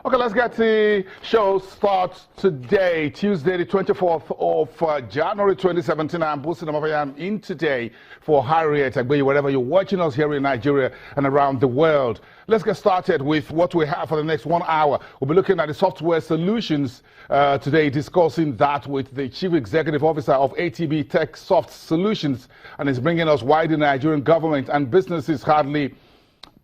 Okay, let's get the show starts today, Tuesday, the 24th of January 2017. I'm boosting them in today for Harriet Agbe, wherever you're watching us here in Nigeria and around the world. Let's get started with what we have for the next 1 hour. We'll be looking at the software solutions today, discussing that with the Chief Executive Officer of ATB Tech Soft Solutions, and it's bringing us why the Nigerian government and businesses hardly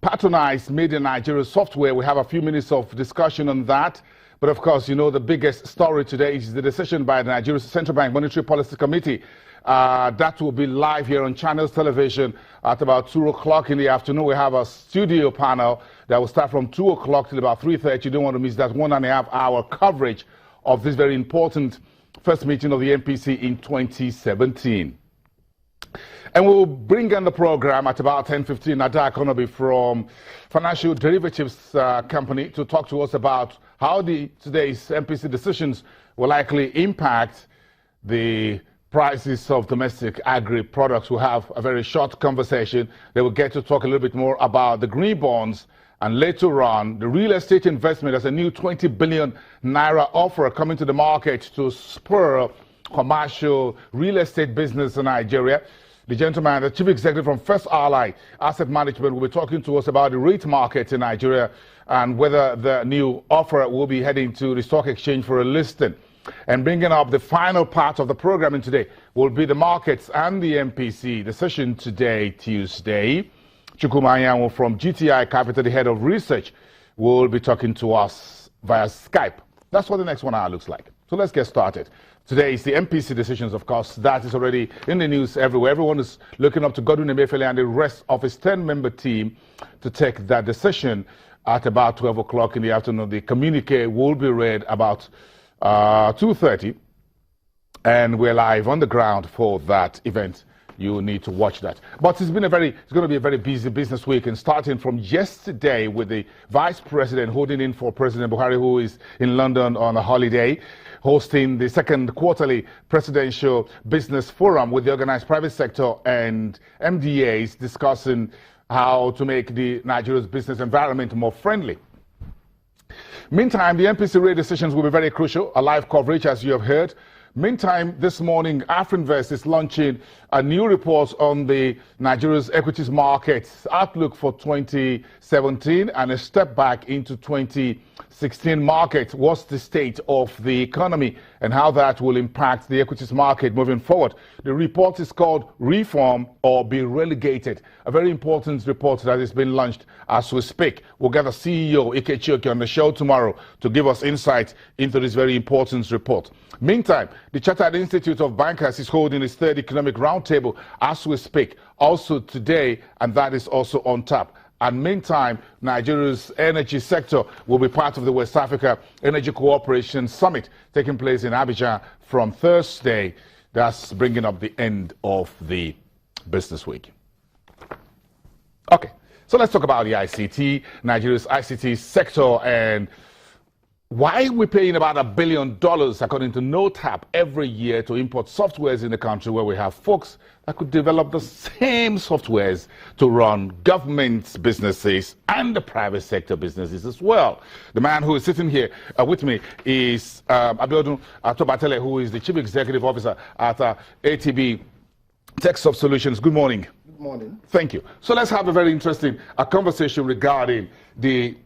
patronize made in Nigeria software. We have a few minutes of discussion on that. But of course, you know, the biggest story today is the decision by the Nigeria Central Bank Monetary Policy Committee. That will be live here on Channels Television at about 2 o'clock in the afternoon. We have a studio panel that will start from 2 o'clock till about 3:30. You don't want to miss that 1.5 hour coverage of this very important first meeting of the MPC in 2017. And we'll bring in the program at about 10:15. Ada Konobi from Financial Derivatives Company to talk to us about how today's MPC decisions will likely impact the prices of domestic agri-products. We'll have a very short conversation. They will get to talk a little bit more about the green bonds, and later on, the real estate investment. As a new 20 billion naira offer coming to the market to spur commercial real estate business in Nigeria. The gentleman, the chief executive from First Ally Asset Management, will be talking to us about the REIT market in Nigeria and whether the new offer will be heading to the stock exchange for a listing. And bringing up the final part of the programming today will be the markets and the MPC. The session today, Tuesday. Chukwuma Anyanwu from GTI Capital, the head of research, will be talking to us via Skype. That's what the next 1 hour looks like. So let's get started. Today is the MPC decisions, of course. That is already in the news everywhere. Everyone is looking up to Godwin Emefiele and the rest of his 10-member team to take that decision at about 12 o'clock in the afternoon. The communique will be read about 2:30, and we're live on the ground for that event. You need to watch that. But it's going to be a very busy business week, and starting from yesterday with the Vice President holding in for President Buhari, who is in London on a holiday, hosting the second quarterly presidential business forum with the organized private sector and MDAs, discussing how to make Nigeria's business environment more friendly. Meantime, the MPC rate decisions will be very crucial. A live coverage, as you have heard. Meantime, this morning, Afrinvest is launching a new report on the Nigeria's equities markets outlook for 2017 and a step back into 2016 market. What's the state of the economy and how that will impact the equities market moving forward? The report is called Reform or Be Relegated. A very important report that has been launched as we speak. We'll get the CEO, Ike Chioke, on the show tomorrow to give us insight into this very important report. Meantime, the Chartered Institute of Bankers is holding its third economic roundtable as we speak, also today, and that is also on tap. And meantime, Nigeria's energy sector will be part of the West Africa Energy Cooperation Summit taking place in Abidjan from Thursday. That's bringing up the end of the business week. Okay, so let's talk about the ICT, Nigeria's ICT sector, and why we're paying about $1 billion, according to NOTAP, every year to import softwares in the country where we have folks that could develop the same softwares to run government businesses and the private sector businesses as well. The man who is sitting here with me is Abiodun Tobatele, who is the Chief Executive Officer at ATB Tech Soft Solutions. Good morning. Good morning. Thank you. So let's have a very interesting conversation regarding the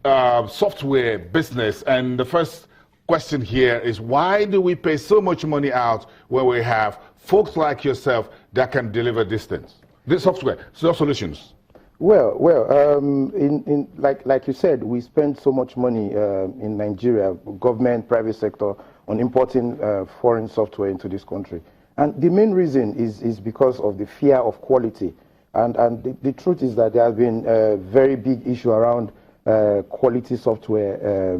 software business. And the first question here is, why do we pay so much money out where we have folks like yourself that can deliver this software solutions? Well, like you said, we spend so much money in Nigeria, government, private sector, on importing foreign software into this country. And the main reason is because of the fear of quality. And the truth is that there has been a very big issue around quality software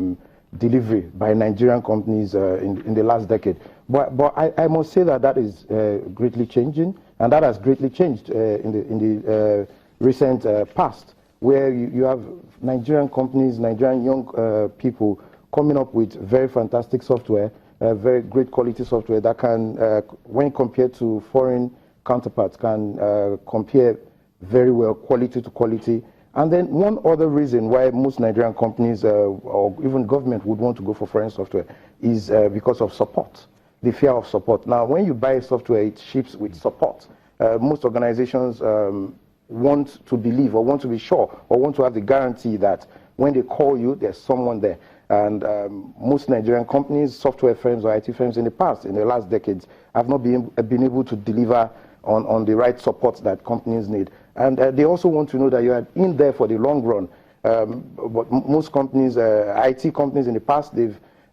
delivery by Nigerian companies in the last decade. But I must say that is greatly changing, and that has greatly changed in the recent past, where you have Nigerian companies, Nigerian young people coming up with very fantastic software, very great quality software that can, when compared to foreign counterparts, can compare very well quality to quality And then one other reason why most Nigerian companies or even government would want to go for foreign software is because of support, the fear of support. Now, when you buy software, it ships with support. Most organizations want to believe or want to be sure or want to have the guarantee that when they call you, there's someone there. And most Nigerian companies, software firms or IT firms in the past, in the last decades, have not been able to deliver on the right support that companies need. And they also want to know that you are in there for the long run. But most companies, IT companies in the past,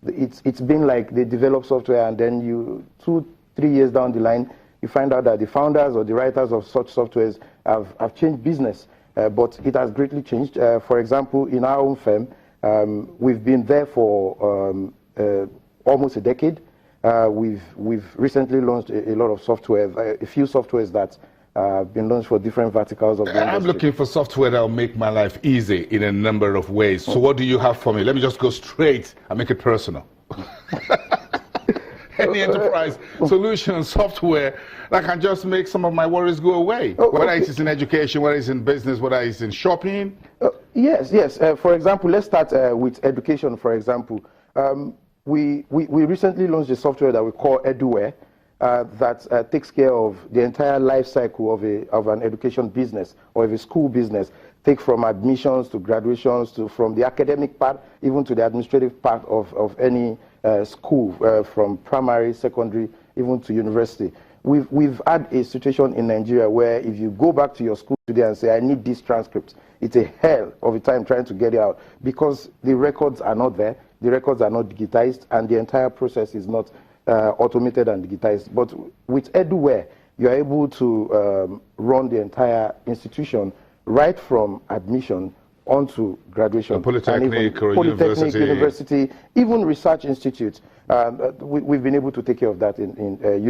it's been like they develop software and then 2-3 years down the line, you find out that the founders or the writers of such softwares have changed business. But it has greatly changed. For example, in our own firm, we've been there for almost a decade. We've recently launched a lot of software, a few softwares that been launched for different verticals of the industry. I'm looking for software that will make my life easy in a number of ways. So what do you have for me? Let me just go straight and make it personal. Any enterprise solution software that can just make some of my worries go away, whether it's in education, whether it's in business, whether it's in shopping. Yes. For example, let's start with education, for example. We recently launched a software that we call EduWare that takes care of the entire life cycle of an education business or of a school business. Take from admissions to graduations, from the academic part, even to the administrative part of any school, from primary, secondary, even to university. We've had a situation in Nigeria where if you go back to your school today and say, I need this transcript, it's a hell of a time trying to get it out because the records are not there, the records are not digitized, and the entire process is not automated and digitized. But with EduWare, you're able to run the entire institution right from admission onto graduation. Polytechnic or university, even research institutes. We've been able to take care of that in